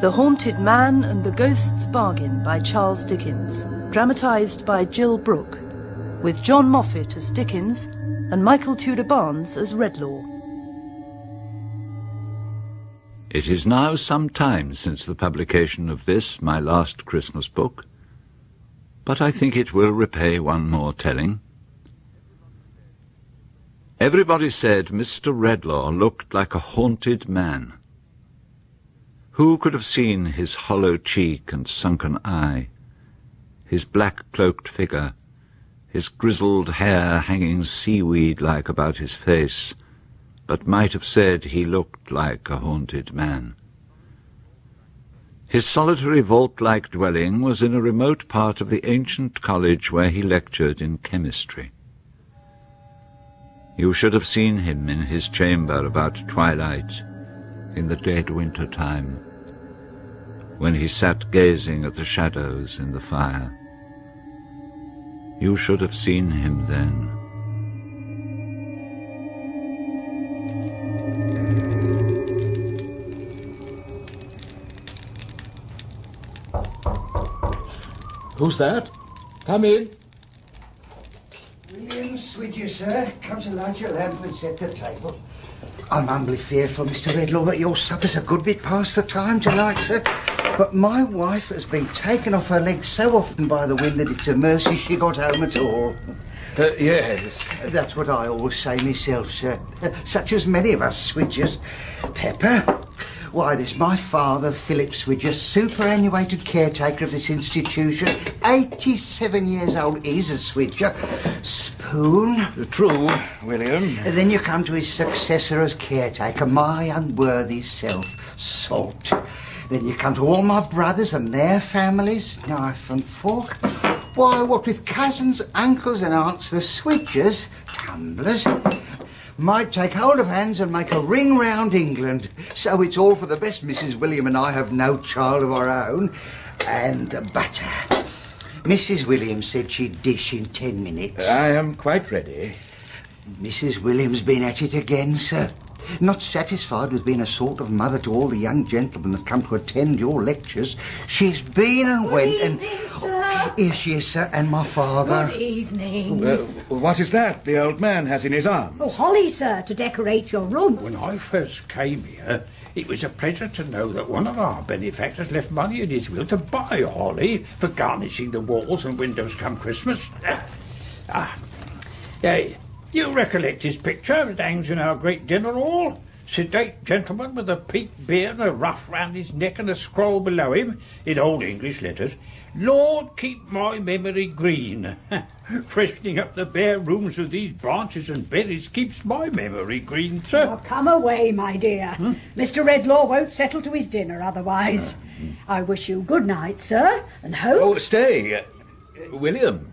The Haunted Man and the Ghost's Bargain by Charles Dickens, dramatised by Jill Brooke, with John Moffat as Dickens and Michael Tudor Barnes as Redlaw. It is now some time since the publication of this, my last Christmas book, but I think it will repay one more telling. Everybody said Mr. Redlaw looked like a haunted man. Who could have seen his hollow cheek and sunken eye, his black-cloaked figure, his grizzled hair hanging seaweed-like about his face, but might have said he looked like a haunted man. His solitary vault-like dwelling was in a remote part of the ancient college where he lectured in chemistry. You should have seen him in his chamber about twilight, in the dead winter time, when he sat gazing at the shadows in the fire. You should have seen him then. Who's that? Come in. William Swidger, sir. Come to light your lamp and set the table. I'm humbly fearful, Mr. Redlaw, that your supper's a good bit past the time tonight, sir. But my wife has been taken off her legs so often by the wind that it's a mercy she got home at all. Yes. That's what I always say myself, sir. Such as many of us Swidgers. Pepper. Why, there's my father, Philip Swidger, superannuated caretaker of this institution. 87 years old, he's a Swidger. Spoon. True, William. And then you come to his successor as caretaker, my unworthy self, Salt. Then you come to all my brothers and their families, Knife and Fork. Why, what with cousins, uncles and aunts, the Swidgers, tumblers, might take hold of hands and make a ring round England. So it's all for the best. Mrs. William and I have no child of our own. And the butter. Mrs. William said she'd dish in 10 minutes. I am quite ready. Mrs. William's been at it again, sir. Not satisfied with being a sort of mother to all the young gentlemen that come to attend your lectures, she's been and went and... Good evening, sir. Here she is, sir, and my father. Good evening. What is that the old man has in his arms? Oh, holly, sir, to decorate your room. When I first came here, it was a pleasure to know that one of our benefactors left money in his will to buy holly for garnishing the walls and windows come Christmas. You recollect his picture that hangs in our great dinner hall? Sedate gentleman with a peaked beard and a ruff round his neck and a scroll below him, in old English letters, "Lord, keep my memory green." Freshening up the bare rooms with these branches and berries keeps my memory green, sir. Oh, come away, my dear. Mr. Redlaw won't settle to his dinner otherwise. I wish you good night, sir, and hope... Oh, stay. William,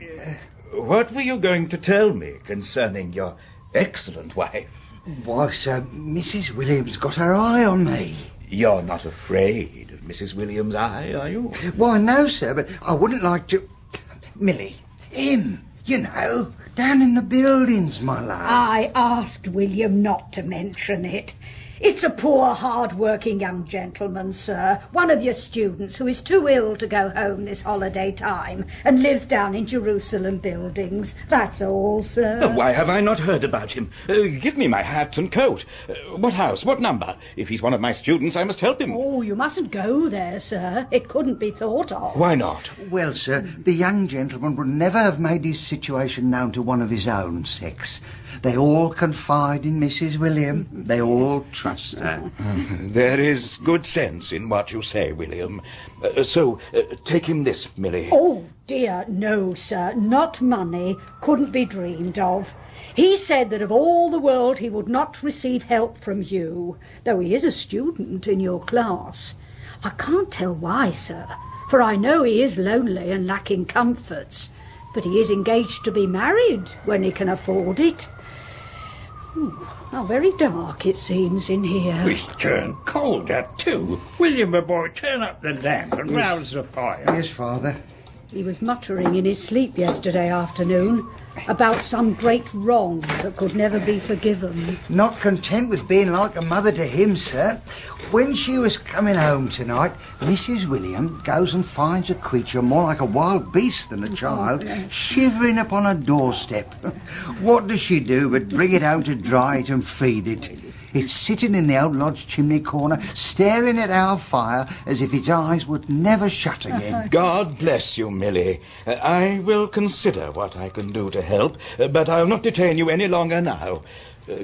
what were you going to tell me concerning your excellent wife? Why, sir, Mrs. William's got her eye on me. You're not afraid of Mrs. William's eye, are you? Why, no, sir, but I wouldn't like to... Millie, him, you know, down in the buildings, my love. I asked William not to mention it. It's a poor, hard-working young gentleman, sir, one of your students who is too ill to go home this holiday time and lives down in Jerusalem buildings. That's all, sir. Oh, why have I not heard about him? Give me my hat and coat. What house? What number? If he's one of my students, I must help him. Oh, you mustn't go there, sir. It couldn't be thought of. Why not? Well, sir, the young gentleman would never have made his situation known to one of his own sex. They all confide in Mrs. William. They all trust her. There is good sense in what you say, William. So, take him this, Millie. Oh, dear, no, sir. Not money. Couldn't be dreamed of. He said that of all the world he would not receive help from you, though he is a student in your class. I can't tell why, sir, for I know he is lonely and lacking comforts, but he is engaged to be married when he can afford it. How very dark it seems in here. It's turned cold out too. William, my boy, turn up the lamp and rouse the fire. Yes, Father. He was muttering in his sleep yesterday afternoon about some great wrong that could never be forgiven. Not content with being like a mother to him, sir. When she was coming home tonight, Mrs. William goes and finds a creature more like a wild beast than a child, shivering upon her doorstep. What does she do but bring it home to dry it and feed it? It's sitting in the old lodge chimney corner, staring at our fire as if its eyes would never shut again. God bless you, Millie. I will consider what I can do to help, but I'll not detain you any longer now.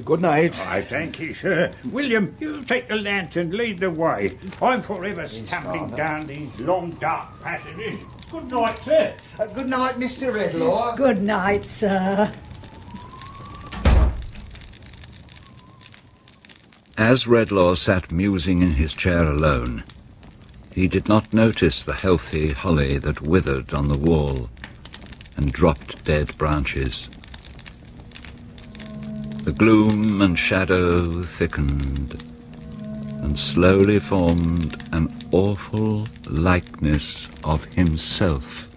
Good night. I thank you, sir. William, you take the lantern, lead the way. I'm forever stumbling down these long, dark passages. Good night, sir. Good night, Mr. Redlaw. Good night, sir. As Redlaw sat musing in his chair alone, he did not notice the healthy holly that withered on the wall and dropped dead branches. The gloom and shadow thickened and slowly formed an awful likeness of himself.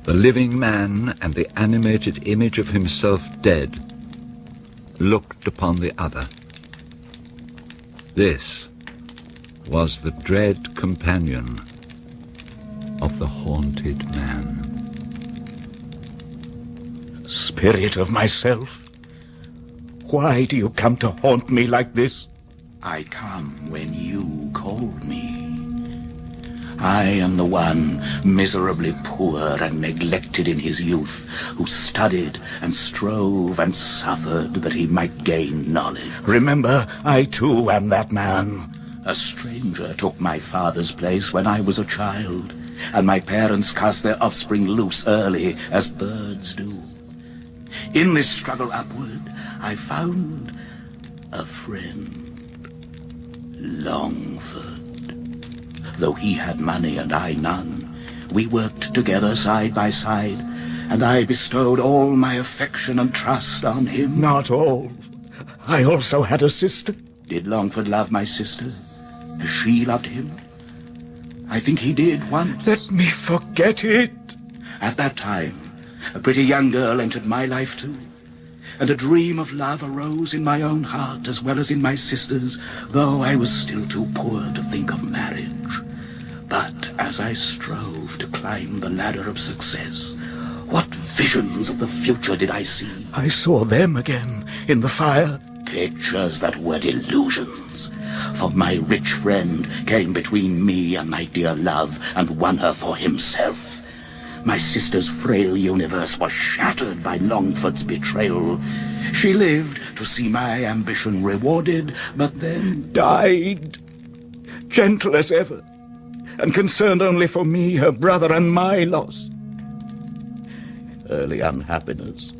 The living man and the animated image of himself dead looked upon the other. This was the dread companion of the haunted man. Spirit of myself, why do you come to haunt me like this? I come when you called me. I am the one miserably poor and neglected in his youth, who studied and strove and suffered that he might gain knowledge. Remember, I too am that man. A stranger took my father's place when I was a child, and my parents cast their offspring loose early, as birds do. In this struggle upward, I found a friend, Longford. Though he had money and I none, we worked together side by side, and I bestowed all my affection and trust on him. Not all. I also had a sister. Did Longford love my sister as she loved him? I think he did once. Let me forget it. At that time, a pretty young girl entered my life too, and a dream of love arose in my own heart as well as in my sister's, though I was still too poor to think of marriage. But as I strove to climb the ladder of success, what visions of the future did I see? I saw them again in the fire. Pictures that were delusions. For my rich friend came between me and my dear love and won her for himself. My sister's frail universe was shattered by Longford's betrayal. She lived to see my ambition rewarded, but then died, gentle as ever, and concerned only for me, her brother, and my loss. Early unhappiness,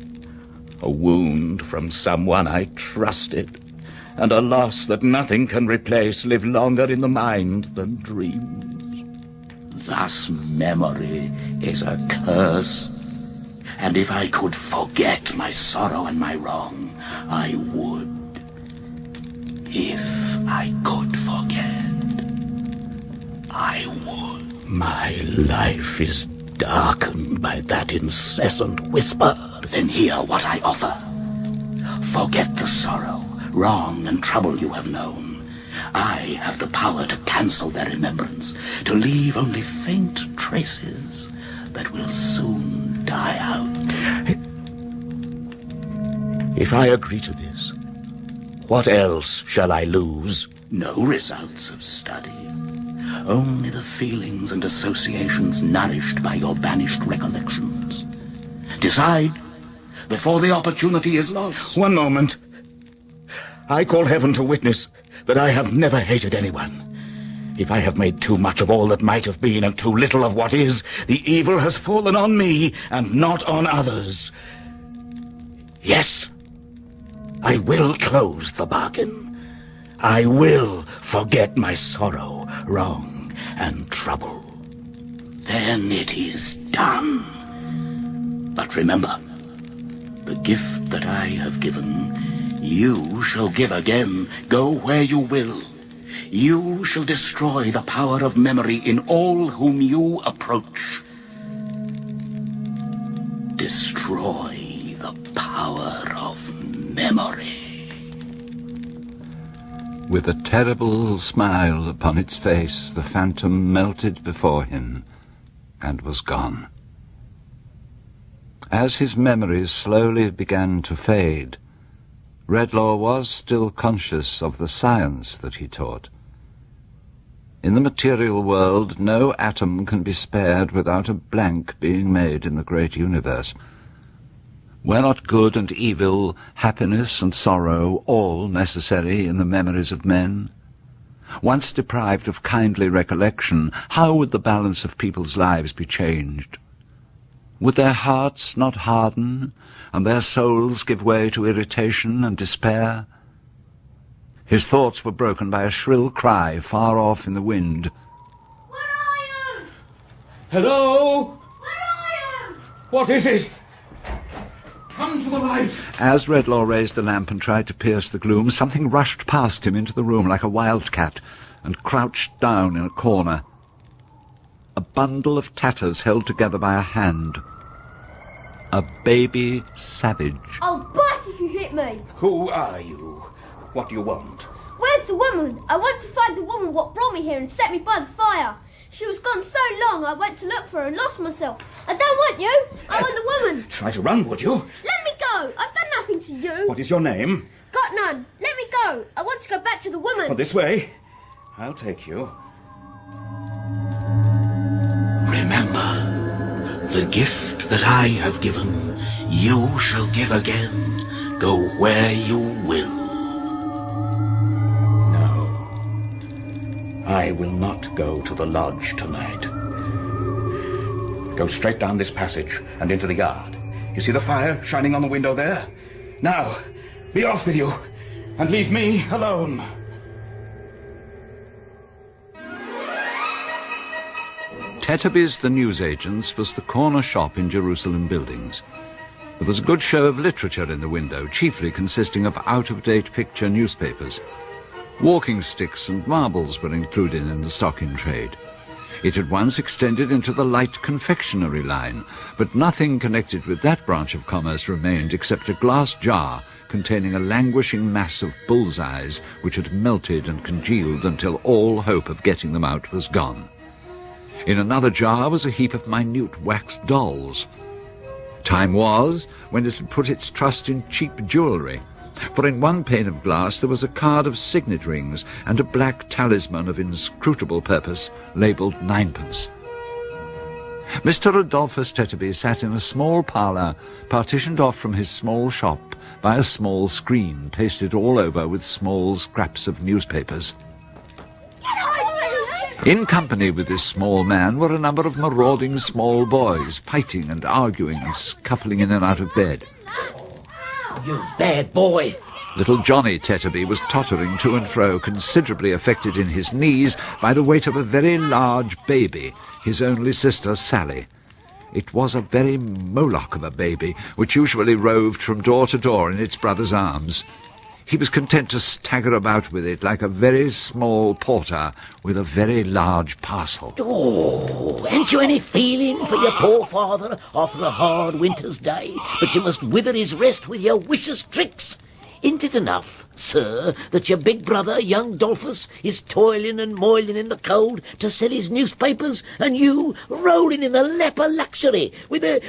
a wound from someone I trusted, and a loss that nothing can replace live longer in the mind than dreams. Thus memory is a curse, and if I could forget my sorrow and my wrong, I would. If I could forget, I would. My life is darkened by that incessant whisper. Then hear what I offer. Forget the sorrow, wrong, and trouble you have known. I have the power to cancel their remembrance, to leave only faint traces that will soon die out. If I agree to this, what else shall I lose? No results of study. Only the feelings and associations nourished by your banished recollections. Decide before the opportunity is lost. One moment. I call heaven to witness that I have never hated anyone. If I have made too much of all that might have been and too little of what is, the evil has fallen on me and not on others. Yes, I will close the bargain. I will forget my sorrow, wrong, and trouble. Then it is done. But remember, the gift that I have given, you shall give again. Go where you will. You shall destroy the power of memory in all whom you approach. Destroy the power of memory. With a terrible smile upon its face, the phantom melted before him and was gone. As his memories slowly began to fade, Redlaw was still conscious of the science that he taught. In the material world, no atom can be spared without a blank being made in the great universe. Were not good and evil, happiness and sorrow, all necessary in the memories of men? Once deprived of kindly recollection, how would the balance of people's lives be changed? Would their hearts not harden, and their souls give way to irritation and despair? His thoughts were broken by a shrill cry far off in the wind. Where are you? Hello? Where are you? What is it? Come to the light. As Redlaw raised the lamp and tried to pierce the gloom, something rushed past him into the room like a wildcat and crouched down in a corner. A bundle of tatters held together by a hand. A baby savage. I'll bite if you hit me. Who are you? What do you want? Where's the woman? I want to find the woman what brought me here and set me by the fire. She was gone so long I went to look for her and lost myself. I don't want you. I want the woman. Try to run, would you? Let me go. I've done nothing to you. What is your name? Got none. Let me go. I want to go back to the woman. Oh, this way. I'll take you. Remember, the gift that I have given, you shall give again, go where you will. I will not go to the lodge tonight. Go straight down this passage and into the yard. You see the fire shining on the window there? Now, be off with you and leave me alone. Tetterby's the newsagent's was the corner shop in Jerusalem Buildings. There was a good show of literature in the window, chiefly consisting of out-of-date picture newspapers. Walking sticks and marbles were included in the stock in trade. It had once extended into the light confectionery line, but nothing connected with that branch of commerce remained except a glass jar containing a languishing mass of bullseyes which had melted and congealed until all hope of getting them out was gone. In another jar was a heap of minute wax dolls. Time was when it had put its trust in cheap jewellery, for in one pane of glass there was a card of signet rings and a black talisman of inscrutable purpose labelled ninepence. Mr. Adolphus Tetterby sat in a small parlour partitioned off from his small shop by a small screen pasted all over with small scraps of newspapers. In company with this small man were a number of marauding small boys, fighting and arguing and scuffling in and out of bed. You bad boy! Little Johnny Tetterby was tottering to and fro, considerably affected in his knees by the weight of a very large baby, his only sister Sally. It was a very Moloch of a baby, which usually roved from door to door in its brother's arms. He was content to stagger about with it like a very small porter with a very large parcel. Oh, ain't you any feeling for your poor father after a hard winter's day, but you must wither his rest with your vicious tricks? Isn't it enough, sir, that your big brother, young Dolphus, is toiling and moiling in the cold to sell his newspapers, and you rolling in the lap of luxury with a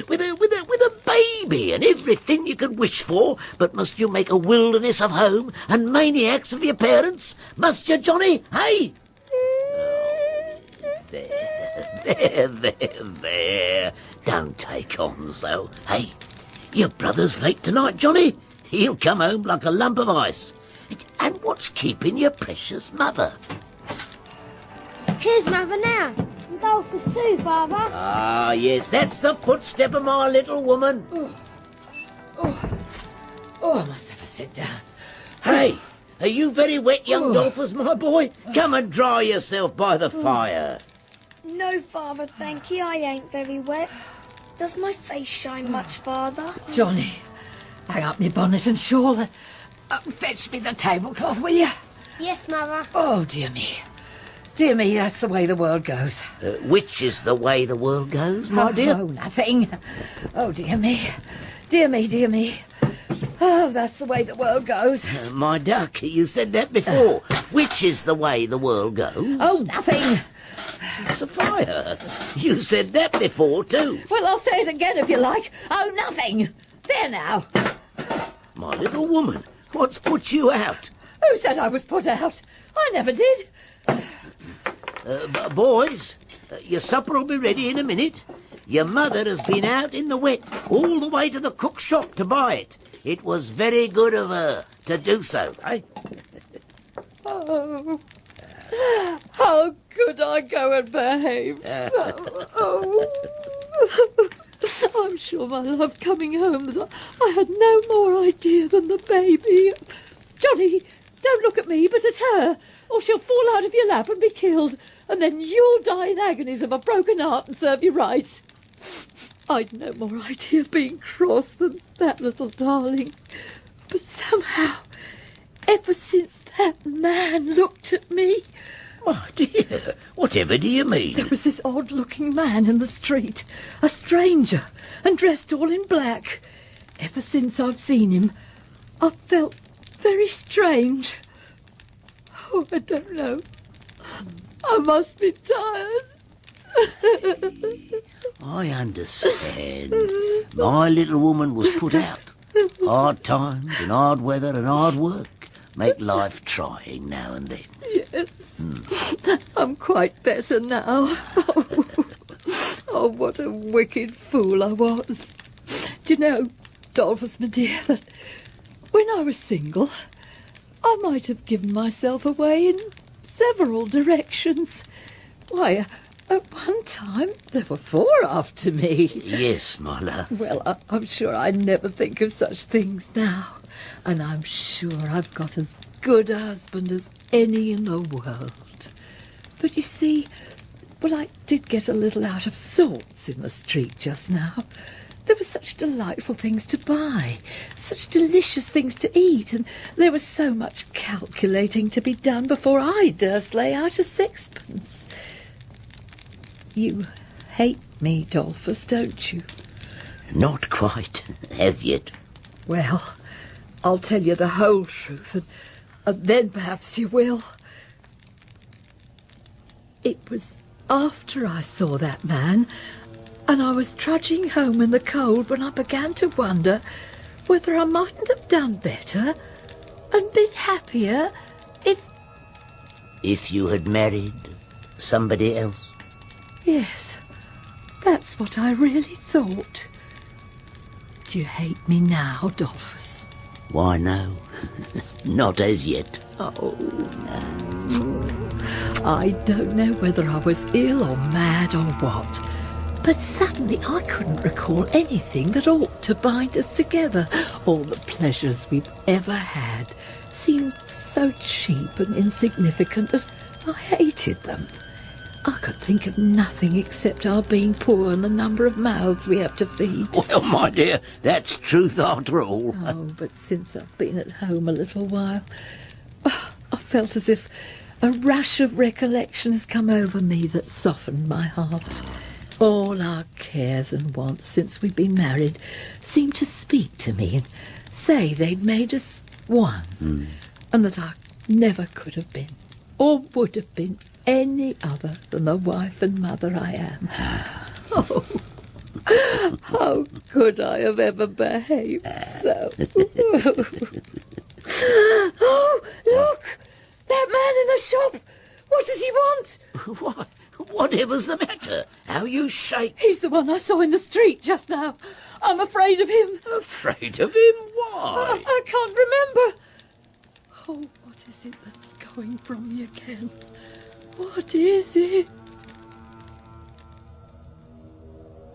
baby and everything you could wish for? But must you make a wilderness of home and maniacs of your parents? Must you, Johnny? Hey? There. Don't take on so. Hey, your brother's late tonight, Johnny. He'll come home like a lump of ice. And what's keeping your precious mother? Here's Mother now. And Dolphus too, Father. Ah, yes, that's the footstep of my little woman. I must have a sit down. Hey, are you very wet, young Dolphus, my boy? Come and dry yourself by the fire. No, Father, thank you. I ain't very wet. Does my face shine much, Father? Johnny, hang up my bonnet and shawl. Fetch me the tablecloth, will you? Yes, Mother. Oh, dear me. Dear me, that's the way the world goes. Which is the way the world goes, my dear? Oh, nothing. Oh, dear me. Dear me, dear me. Oh, that's the way the world goes. My duck, you said that before. Which is the way the world goes? Oh, nothing. Sophia, you said that before, too. Well, I'll say it again if you like. Oh, nothing. There now. My little woman, what's put you out? Who said I was put out? I never did. Boys, your supper'll be ready in a minute. Your mother has been out in the wet all the way to the cook's shop to buy it. It was very good of her to do so, eh? Oh, how could I go and behave so? Oh. I'm sure, my love, coming home, that I had no more idea than the baby. Johnny, don't look at me, but at her, or she'll fall out of your lap and be killed, and then you'll die in agonies of a broken heart and serve you right. I'd no more idea of being cross than that little darling. But somehow, ever since that man looked at me... My dear, whatever do you mean? There was this odd-looking man in the street, a stranger, and dressed all in black. Ever since I've seen him, I've felt very strange. Oh, I don't know. I must be tired. I understand. My little woman was put out. Hard times and hard weather and hard work make life trying now and then. Yes. I'm quite better now. Oh, what a wicked fool I was. Do you know, Dolphus, my dear, that when I was single, I might have given myself away in several directions. Why, at one time, there were 4 after me. Yes, my love. Well, I'm sure I never think of such things now. And I'm sure I've got as good a husband as any in the world. But you see, well, I did get a little out of sorts in the street just now. There were such delightful things to buy, such delicious things to eat, and there was so much calculating to be done before I durst lay out a sixpence. You hate me, Dolphus, don't you? Not quite, as yet. Well, I'll tell you the whole truth, and then perhaps you will. It was after I saw that man, and I was trudging home in the cold when I began to wonder whether I mightn't have done better and been happier if... If you had married somebody else? Yes, that's what I really thought. Do you hate me now, Dolphus? Why, no. Not as yet. Oh, I don't know whether I was ill or mad or what, but suddenly I couldn't recall anything that ought to bind us together. All the pleasures we've ever had seemed so cheap and insignificant that I hated them. I could think of nothing except our being poor and the number of mouths we have to feed. Well, my dear, that's truth after all. Oh, but since I've been at home a little while, I felt as if a rush of recollection has come over me that softened my heart. All our cares and wants since we've been married seemed to speak to me and say they'd made us one, and that I never could have been, or would have been, any other than the wife and mother I am. Oh, how could I have ever behaved so? Oh, look! That man in the shop! What does he want? What? Whatever's the matter? How you shake? He's the one I saw in the street just now. I'm afraid of him. Afraid of him? Why? I can't remember. Oh, what is it that's going from me again? What is it?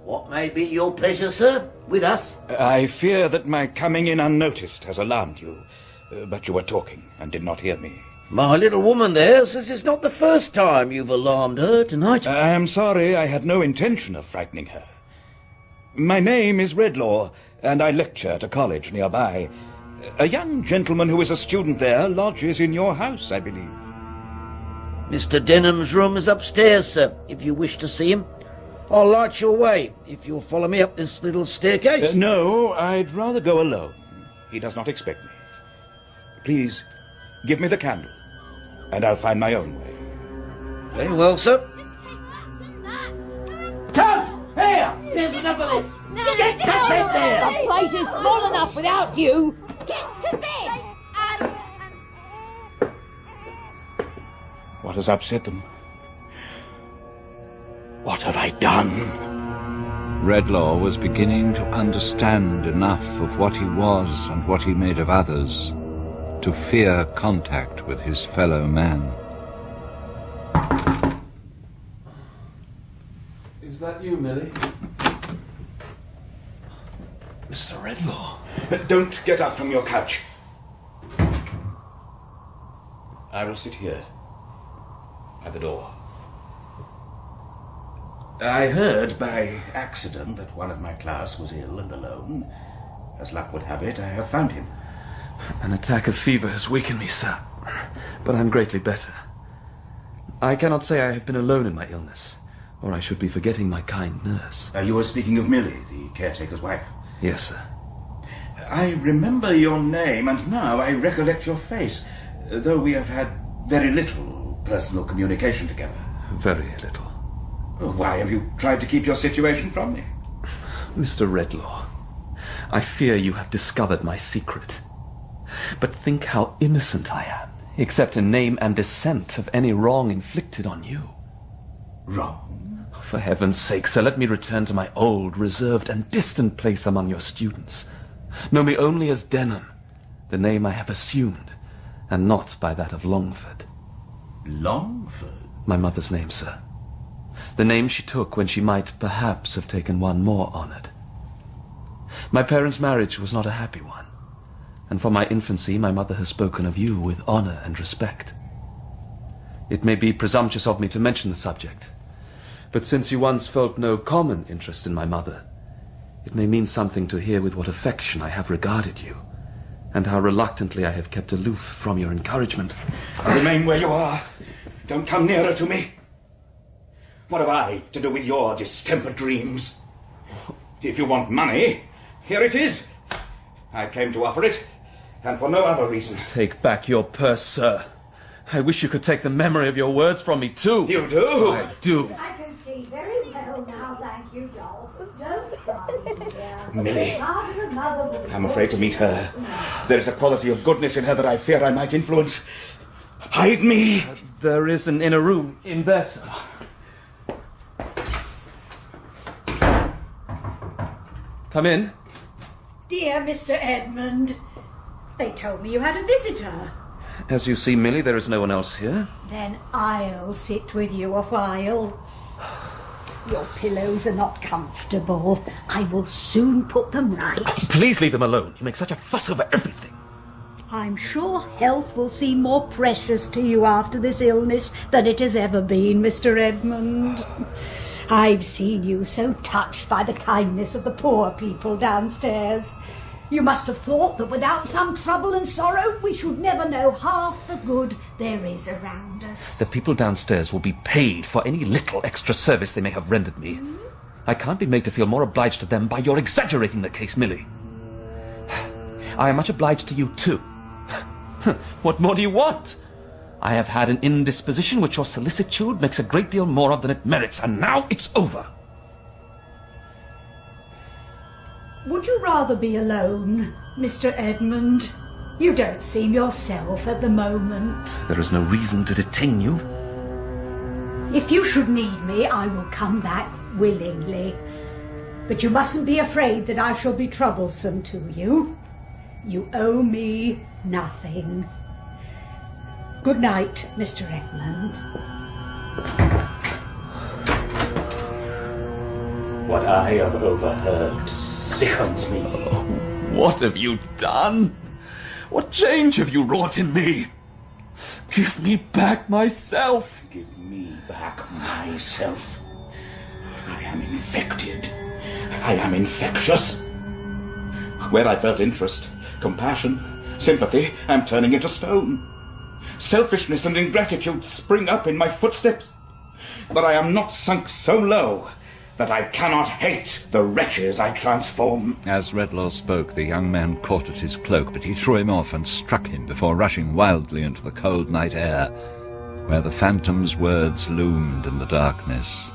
What may be your pleasure, sir, with us? I fear that my coming in unnoticed has alarmed you. But you were talking and did not hear me. My little woman there says it's not the first time you've alarmed her tonight. I am sorry, I had no intention of frightening her. My name is Redlaw, and I lecture at a college nearby. A young gentleman who is a student there lodges in your house, I believe. Mr. Denham's room is upstairs, sir, if you wish to see him. I'll light your way, if you'll follow me up this little staircase. No, I'd rather go alone. He does not expect me. Please, give me the candle, and I'll find my own way. Very well, sir. Come! Here! There's enough of this! Get back in there! The place is small enough without you! Get to bed! What has upset them? What have I done? Redlaw was beginning to understand enough of what he was and what he made of others to fear contact with his fellow man. Is that you, Millie? Mr. Redlaw? Don't get up from your couch. I will sit here, at the door. I heard by accident that one of my class was ill and alone. As luck would have it, I have found him. An attack of fever has weakened me, sir, but I'm greatly better. I cannot say I have been alone in my illness, or I should be forgetting my kind nurse. You were speaking of Millie, the caretaker's wife. Yes, sir. I remember your name, and now I recollect your face, though we have had very little personal communication together. Very little. Why have you tried to keep your situation from me? Mr. Redlaw, I fear you have discovered my secret. But think how innocent I am, except in name and descent of any wrong inflicted on you. Wrong? For heaven's sake, sir, let me return to my old, reserved and distant place among your students. Know me only as Denham, the name I have assumed, and not by that of Longford. Longford? My mother's name, sir. The name she took when she might perhaps have taken one more honoured. My parents' marriage was not a happy one, and from my infancy my mother has spoken of you with honour and respect. It may be presumptuous of me to mention the subject, but since you once felt no common interest in my mother, it may mean something to hear with what affection I have regarded you, and how reluctantly I have kept aloof from your encouragement. Remain where you are. Don't come nearer to me. What have I to do with your distempered dreams? If you want money, here it is. I came to offer it, and for no other reason. Take back your purse, sir. I wish you could take the memory of your words from me, too. You do? I do. I can see very well now, thank you, Dolph. Don't cry, dear. Millie, I'm afraid to meet her. There is a quality of goodness in her that I fear I might influence. Hide me. There is an inner room in there, sir. Come in. Dear Mr. Edmund, they told me you had a visitor. As you see, Millie, there is no one else here. Then I'll sit with you a while. Your pillows are not comfortable. I will soon put them right. Please leave them alone. You make such a fuss over everything. I'm sure health will seem more precious to you after this illness than it has ever been, Mr. Edmund. I've seen you so touched by the kindness of the poor people downstairs. You must have thought that without some trouble and sorrow we should never know half the good there is around us. The people downstairs will be paid for any little extra service they may have rendered me. I can't be made to feel more obliged to them by your exaggerating the case, Millie. I am much obliged to you, too. What more do you want? I have had an indisposition which your solicitude makes a great deal more of than it merits, and now it's over. Would you rather be alone, Mr. Edmund? You don't seem yourself at the moment. There is no reason to detain you. If you should need me, I will come back willingly. But you mustn't be afraid that I shall be troublesome to you. You owe me nothing. Good night, Mr. Edmund. What I have overheard sickens me. Oh, what have you done? What change have you wrought in me? Give me back myself. Give me back myself. I am infected. I am infectious. Where I felt interest, Compassion, sympathy, I'm turning into stone. Selfishness and ingratitude spring up in my footsteps. But I am not sunk so low that I cannot hate the wretches I transform. As Redlaw spoke, the young man caught at his cloak, but he threw him off and struck him before rushing wildly into the cold night air, where the phantom's words loomed in the darkness.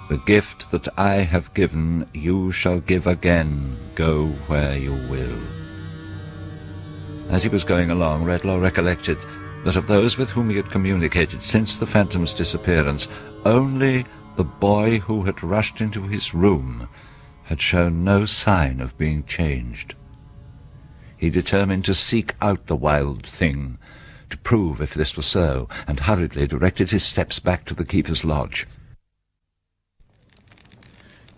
The gift that I have given, you shall give again, go where you will. As he was going along, Redlaw recollected that of those with whom he had communicated since the phantom's disappearance, only the boy who had rushed into his room had shown no sign of being changed. He determined to seek out the wild thing, to prove if this were so, and hurriedly directed his steps back to the keeper's lodge.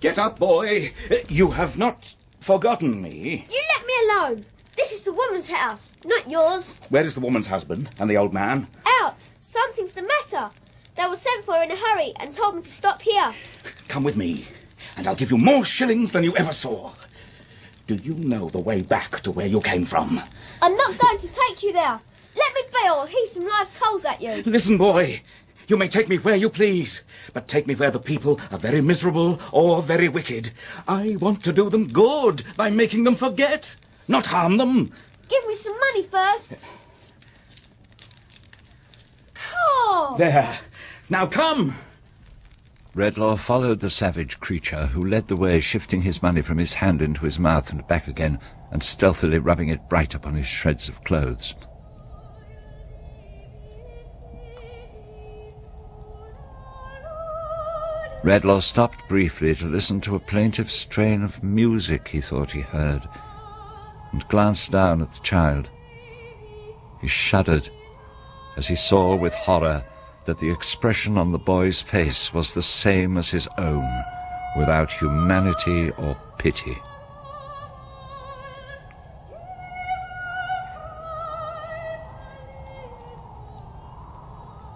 Get up, boy. You have not forgotten me. You let me alone. This is the woman's house, not yours. Where is the woman's husband and the old man? Out. Something's the matter. They were sent for in a hurry and told me to stop here. Come with me, and I'll give you more shillings than you ever saw. Do you know the way back to where you came from? I'm not going to take you there. Let me be, or I'll heap some live coals at you. Listen, boy. You may take me where you please, but take me where the people are very miserable or very wicked. I want to do them good by making them forget, not harm them. Give me some money first. Oh. There. Now come. Redlaw followed the savage creature, who led the way, shifting his money from his hand into his mouth and back again, and stealthily rubbing it bright upon his shreds of clothes. Redlaw stopped briefly to listen to a plaintive strain of music he thought he heard, and glanced down at the child. He shuddered as he saw with horror that the expression on the boy's face was the same as his own, without humanity or pity.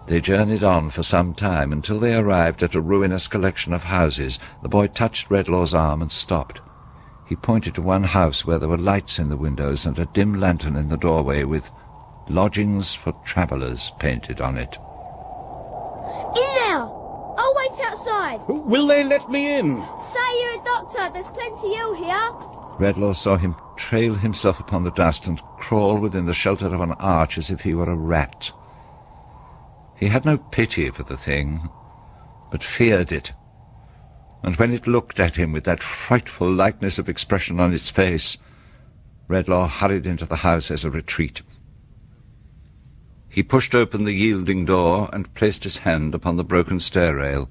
They journeyed on for some time until they arrived at a ruinous collection of houses. The boy touched Redlaw's arm and stopped. He pointed to one house where there were lights in the windows and a dim lantern in the doorway with "Lodgings for Travellers" painted on it. In there! I'll wait outside. Will they let me in? Say you're a doctor. There's plenty ill here. Redlaw saw him trail himself upon the dust and crawl within the shelter of an arch as if he were a rat. He had no pity for the thing, but feared it, and when it looked at him with that frightful likeness of expression on its face, Redlaw hurried into the house as a retreat. He pushed open the yielding door and placed his hand upon the broken stair rail.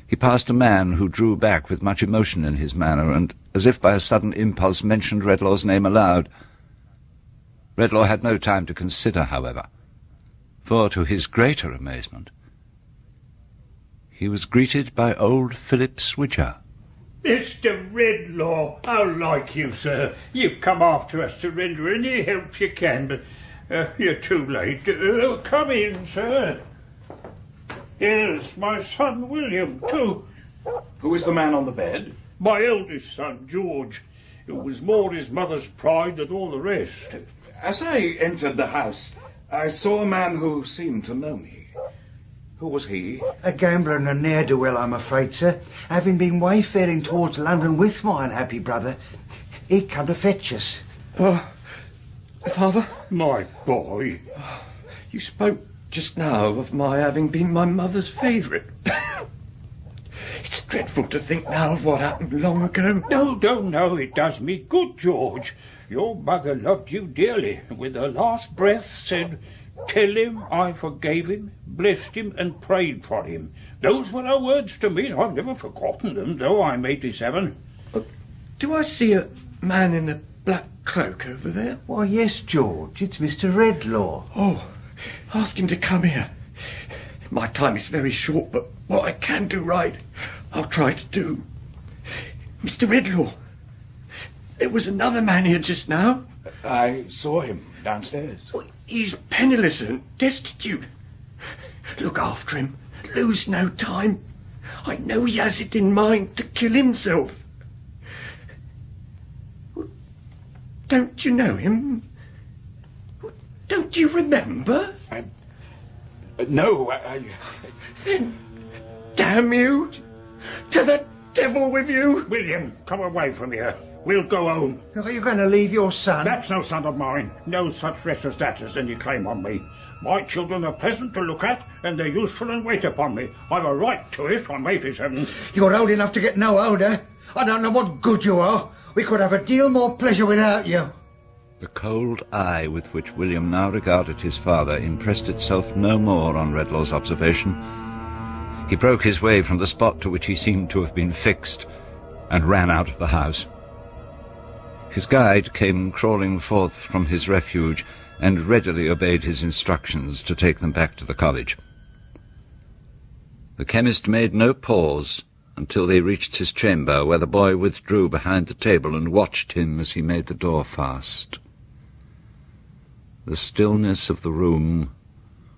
He passed a man who drew back with much emotion in his manner, and, as if by a sudden impulse, mentioned Redlaw's name aloud. Redlaw had no time to consider, however, for, to his greater amazement, he was greeted by old Philip Swidger. Mr. Redlaw, how like you, sir? You've come after us to render any help you can, but you're too late. Come in, sir. Here's my son William, too. Who is the man on the bed? My eldest son, George. It was more his mother's pride than all the rest. As I entered the house, I saw a man who seemed to know me. Who was he? A gambler and a ne'er-do-well, I'm afraid, sir. Having been wayfaring towards London with my unhappy brother, he come to fetch us. Father? My boy. You spoke just now of my having been my mother's favourite. It's dreadful to think now of what happened long ago. No, it does me good, George. Your mother loved you dearly, and with her last breath said, "Tell him I forgave him, blessed him, and prayed for him." Those were her words to me, and I've never forgotten them, though I'm 87. Do I see a man in a black cloak over there? Why, yes, George. It's Mr. Redlaw. Oh, ask him to come here. My time is very short, but what I can do right, I'll try to do. Mr. Redlaw, there was another man here just now. I saw him downstairs. He's penniless and destitute. Look after him. Lose no time. I know he has it in mind to kill himself. Don't you know him? Don't you remember? No, Then, damn you! To the devil with you! William, come away from here. We'll go home. Are you going to leave your son? That's no son of mine. No such rest as that has any claim on me. My children are pleasant to look at, and they're useful and wait upon me. I've a right to it on 87. You're old enough to get no older. I don't know what good you are. We could have a deal more pleasure without you. The cold eye with which William now regarded his father impressed itself no more on Redlaw's observation. He broke his way from the spot to which he seemed to have been fixed, and ran out of the house. His guide came crawling forth from his refuge, and readily obeyed his instructions to take them back to the college. The chemist made no pause until they reached his chamber, where the boy withdrew behind the table and watched him as he made the door fast. The stillness of the room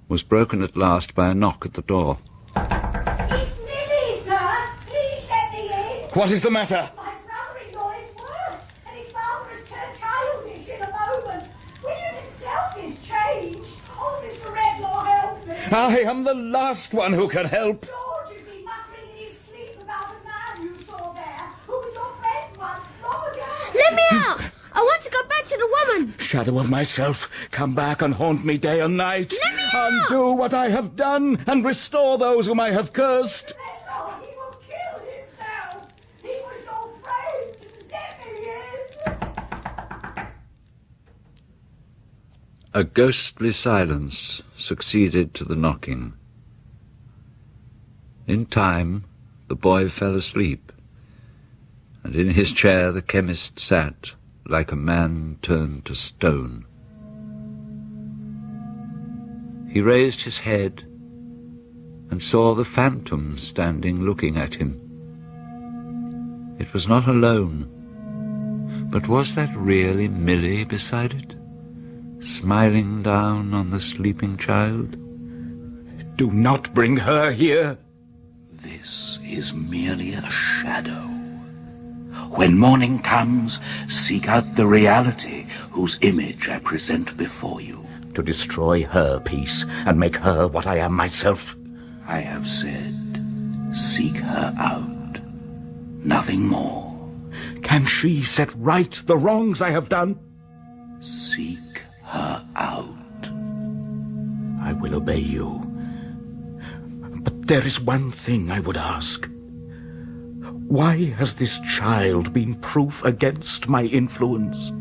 was broken at last by a knock at the door. It's Lily, sir. Please let me in. What is the matter? My brother-in-law is worse, and his father has turned childish in a moment. William himself is changed. Oh, Mr. Redlaw, help me. I am the last one who can help. George has been muttering in his sleep about a man you saw there, who was your friend once, long ago. Let me out! I want to go back to the woman. Shadow of myself, come back and haunt me day and night. Let me out! Undo what I have done and restore those whom I have cursed. Redlaw, he will kill himself. He was your friend. Let me in. A ghostly silence succeeded to the knocking. In time, the boy fell asleep, and in his chair the chemist sat, like a man turned to stone. He raised his head and saw the phantom standing looking at him. It was not alone, but was that really Milly beside it, smiling down on the sleeping child? Do not bring her here. This is merely a shadow. When morning comes, seek out the reality whose image I present before you. To destroy her peace and make her what I am myself. I have said, seek her out. Nothing more. Can she set right the wrongs I have done? Seek her out. I will obey you. But there is one thing I would ask. Why has this child been proof against my influence?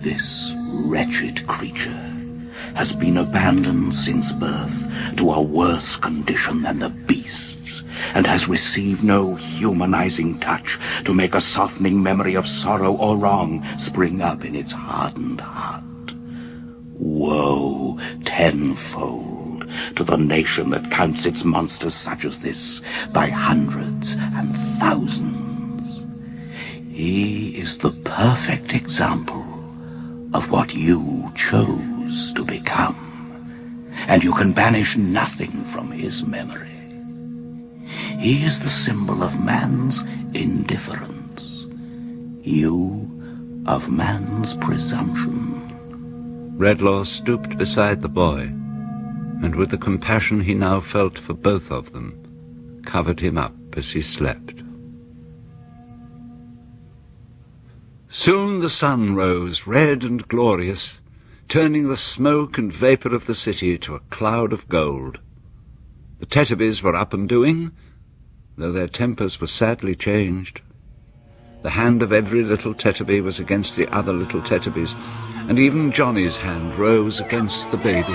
This wretched creature has been abandoned since birth to a worse condition than the beasts, and has received no humanizing touch to make a softening memory of sorrow or wrong spring up in its hardened heart. Woe tenfold to the nation that counts its monsters such as this by hundreds and thousands. He is the perfect example of what you chose to become, and you can banish nothing from his memory. He is the symbol of man's indifference, you of man's presumption. Redlaw stooped beside the boy, and with the compassion he now felt for both of them, covered him up as he slept. Soon the sun rose, red and glorious, turning the smoke and vapour of the city to a cloud of gold. The Tetterbys were up and doing, though their tempers were sadly changed. The hand of every little Tetterby was against the other little Tetterbys, and even Johnny's hand rose against the baby.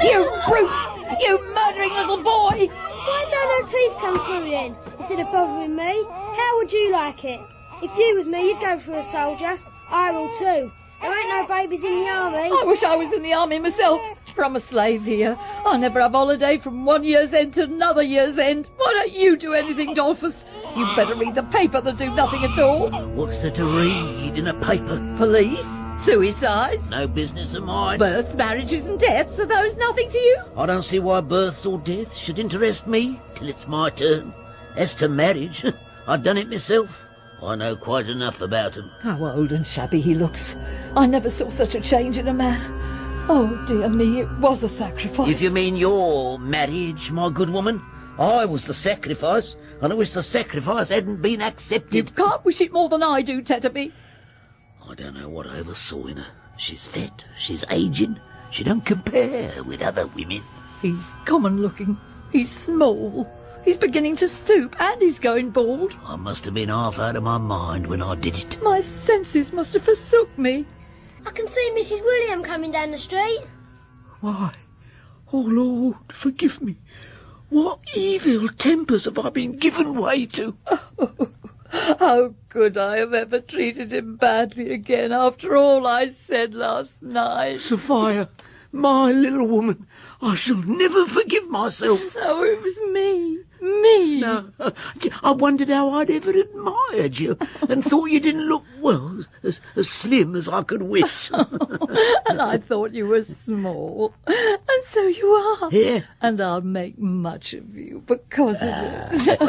You brute! You murdering little boy! Why don't her teeth come through then, instead of bothering me? How would you like it? If you was me, you'd go for a soldier. I will too. There ain't no babies in the army. I wish I was in the army myself. I'm a slave here. I never have holiday from one year's end to another year's end. Why don't you do anything, Dolphus? You better read the paper than do nothing at all. What's there to read in a paper? Police, suicides, No business of mine. births, marriages and deaths. Are those nothing to you? I don't see why births or deaths should interest me till it's my turn. As to marriage, I've done it myself. I know quite enough about him. How old and shabby he looks. I never saw such a change in a man. Oh, dear me, it was a sacrifice. If you mean your marriage, my good woman, I was the sacrifice, and I wish the sacrifice hadn't been accepted. You can't wish it more than I do, Tetterby. I don't know what I ever saw in her. She's fat, she's ageing, she don't compare with other women. He's common-looking, he's small, he's beginning to stoop, and he's going bald. I must have been half out of my mind when I did it. My senses must have forsook me. I can see Mrs. William coming down the street. Why? Oh, Lord, forgive me. What evil tempers have I been given way to? How could I have ever treated him badly again after all I said last night? Sophia, my little woman, I shall never forgive myself. So it was me. Me? No, I wondered how I'd ever admired you and thought you didn't look, well, as slim as I could wish. And I thought you were small. And so you are. Yeah. And I'll make much of you because of it.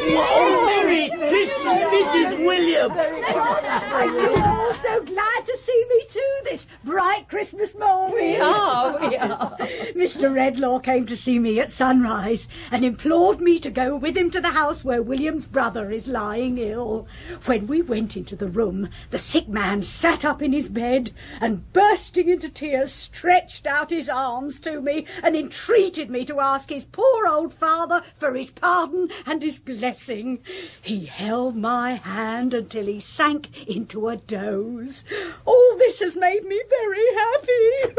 Merry Christmas, Mrs. William! Are you all so glad to see me too this bright Christmas morning? We are. Mr. Redlaw came to see me at sunrise and implored me to go with him to the house where William's brother is lying ill. When we went into the room, the sick man sat up in his bed and, bursting into tears, stretched out his arms to me and entreated me to ask his poor old father for his pardon and his blessing. He held my hand until he sank into a doze. All this has made me very happy.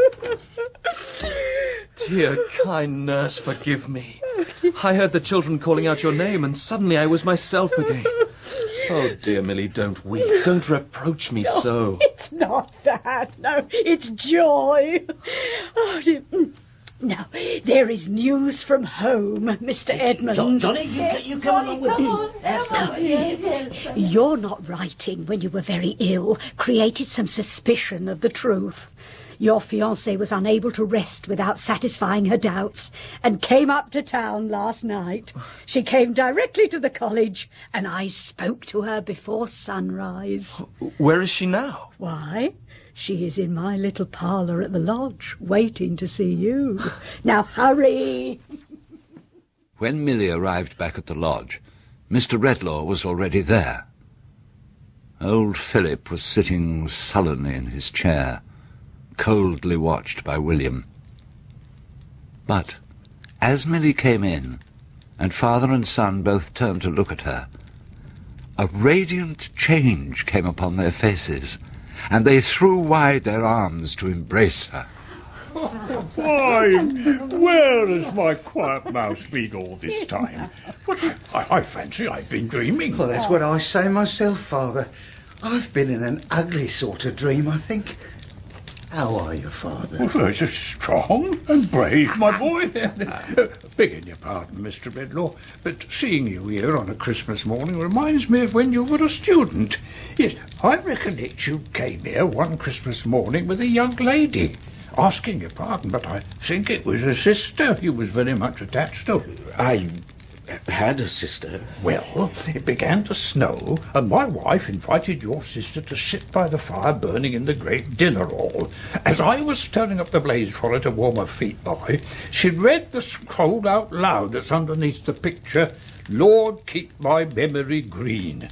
Dear, kind nurse, forgive me. I heard the children calling out your name, and suddenly I was myself again. Oh, dear Milly, don't weep. Don't reproach me so. It's not that. No, it's joy. Oh, dear. Now, there is news from home, Mr. Edmund. Johnny, you come along with me. Your not writing when you were very ill created some suspicion of the truth. Your fiancée was unable to rest without satisfying her doubts and came up to town last night. She came directly to the college and I spoke to her before sunrise. Where is she now? Why? She is in my little parlour at the lodge, waiting to see you. Now hurry! When Milly arrived back at the lodge, Mr. Redlaw was already there. Old Philip was sitting sullenly in his chair, coldly watched by William. But as Milly came in, and father and son both turned to look at her, a radiant change came upon their faces, and they threw wide their arms to embrace her. Why, where has my quiet mouse been all this time? But I fancy I've been dreaming. Well, that's what I say myself, Father. I've been in an ugly sort of dream, I think. How are you, Father? Well, it's strong and brave, my boy. Begging your pardon, Mr. Redlaw, but seeing you here on a Christmas morning reminds me of when you were a student. Yes, I recollect you came here one Christmas morning with a young lady. Asking your pardon, but I think it was a sister you was very much attached to. I had a sister. Well, it began to snow, and my wife invited your sister to sit by the fire burning in the great dinner hall. As I was stirring up the blaze for her to warm her feet by, she read the scroll out loud that's underneath the picture, "Lord, keep my memory green."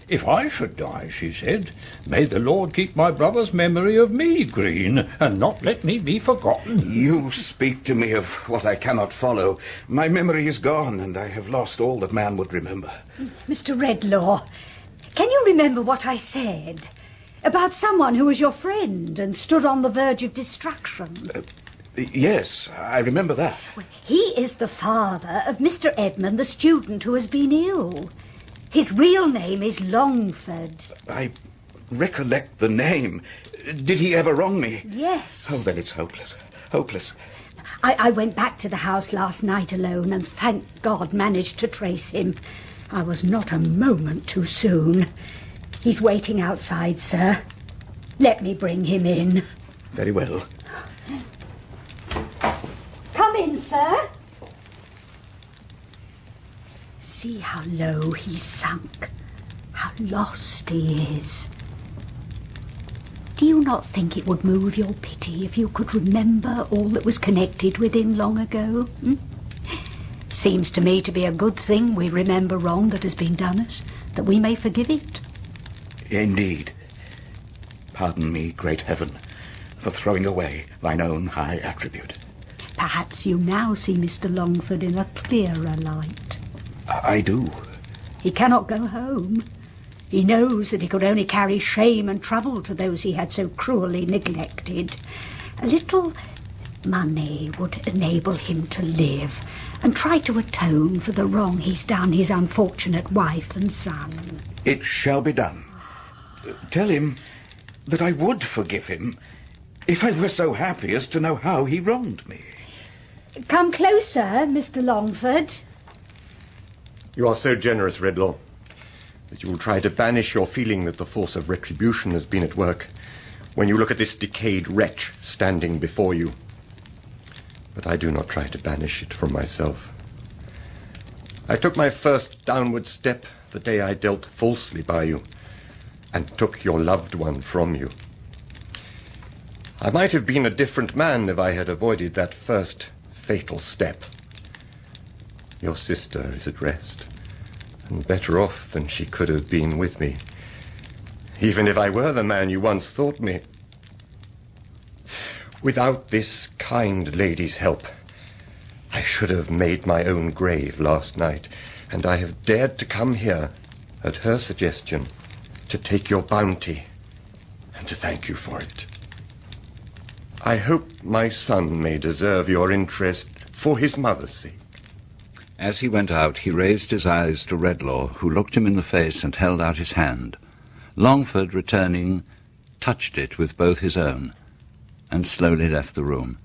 If I should die, she said, may the Lord keep my brother's memory of me green, and not let me be forgotten. You speak to me of what I cannot follow. My memory is gone, and I have lost all that man would remember. Mr. Redlaw, can you remember what I said about someone who was your friend and stood on the verge of destruction? Yes, I remember that. Well, he is the father of Mr. Edmund, the student who has been ill. His real name is Longford. I recollect the name. Did he ever wrong me? Yes. Oh, then it's hopeless. Hopeless. I went back to the house last night alone and thank God managed to trace him. I was not a moment too soon. He's waiting outside, sir. Let me bring him in. Very well. Come in, sir. See how low he's sunk, how lost he is. Do you not think it would move your pity if you could remember all that was connected with him long ago? Seems to me to be a good thing we remember wrong that has been done us, that we may forgive it. Indeed. Pardon me, great heaven, for throwing away thine own high attribute. Perhaps you now see Mr. Longford in a clearer light. I do. He cannot go home. He knows that he could only carry shame and trouble to those he had so cruelly neglected. A little money would enable him to live and try to atone for the wrong he's done his unfortunate wife and son. It shall be done. Tell him that I would forgive him if I were so happy as to know how he wronged me. Come closer, Mr. Longford. You are so generous, Redlaw, that you will try to banish your feeling that the force of retribution has been at work when you look at this decayed wretch standing before you. But I do not try to banish it from myself. I took my first downward step the day I dealt falsely by you and took your loved one from you. I might have been a different man if I had avoided that first fatal step. Your sister is at rest, and better off than she could have been with me, even if I were the man you once thought me. Without this kind lady's help, I should have made my own grave last night, and I have dared to come here, at her suggestion, to take your bounty, and to thank you for it. I hope my son may deserve your interest for his mother's sake. As he went out, he raised his eyes to Redlaw, who looked him in the face and held out his hand. Longford, returning, touched it with both his own, and slowly left the room.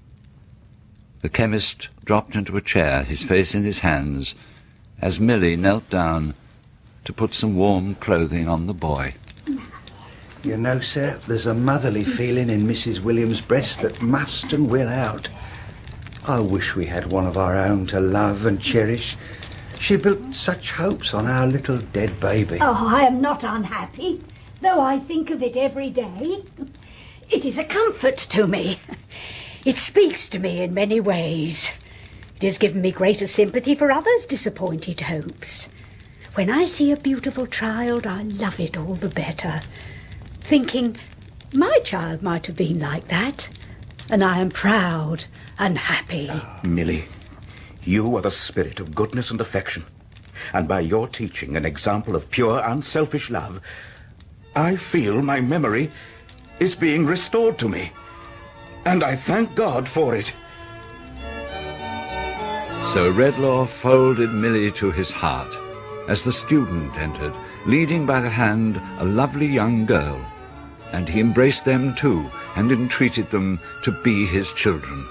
The chemist dropped into a chair, his face in his hands, as Milly knelt down to put some warm clothing on the boy. You know, sir, there's a motherly feeling in Mrs. Williams' breast that must and will out. I wish we had one of our own to love and cherish. She built such hopes on our little dead baby. Oh, I am not unhappy, though I think of it every day. It is a comfort to me. It speaks to me in many ways. It has given me greater sympathy for others' disappointed hopes. When I see a beautiful child, I love it all the better, thinking my child might have been like that, and I am proud and happy. Milly, you are the spirit of goodness and affection, and by your teaching an example of pure, unselfish love, I feel my memory is being restored to me, and I thank God for it. So Redlaw folded Milly to his heart as the student entered, leading by the hand a lovely young girl, and he embraced them too, and entreated them to be his children.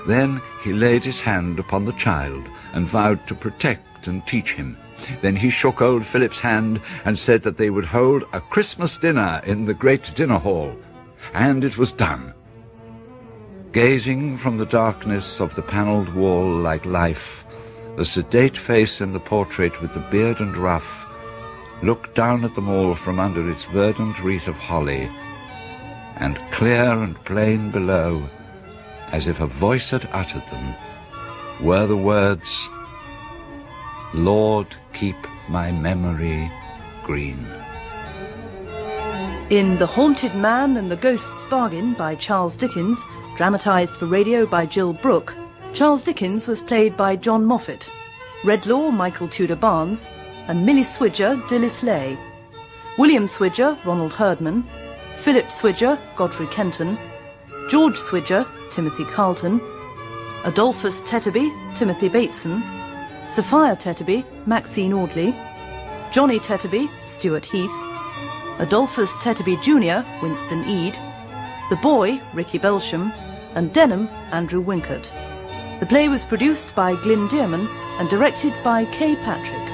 Then he laid his hand upon the child, and vowed to protect and teach him. Then he shook old Philip's hand, and said that they would hold a Christmas dinner in the great dinner hall. And it was done. Gazing from the darkness of the panelled wall like life, the sedate face in the portrait with the beard and ruff looked down at them all from under its verdant wreath of holly, and clear and plain below, as if a voice had uttered them, were the words, "Lord, keep my memory green." In The Haunted Man and the Ghost's Bargain by Charles Dickens, dramatised for radio by Jill Brooke, Charles Dickens was played by John Moffat, Redlaw Michael Tudor Barnes, and Milly Swidger Dilys Lay, William Swidger Ronald Herdman, Philip Swidger Godfrey Kenton, George Swidger Timothy Carlton, Adolphus Tetterby Timothy Bateson, Sophia Tetterby Maxine Audley, Johnny Tetterby Stuart Heath, Adolphus Tetterby Jr. Winston Ede, the boy Ricky Belsham, and Denham Andrew Winkert. The play was produced by Glyn Dearman and directed by Kay Patrick.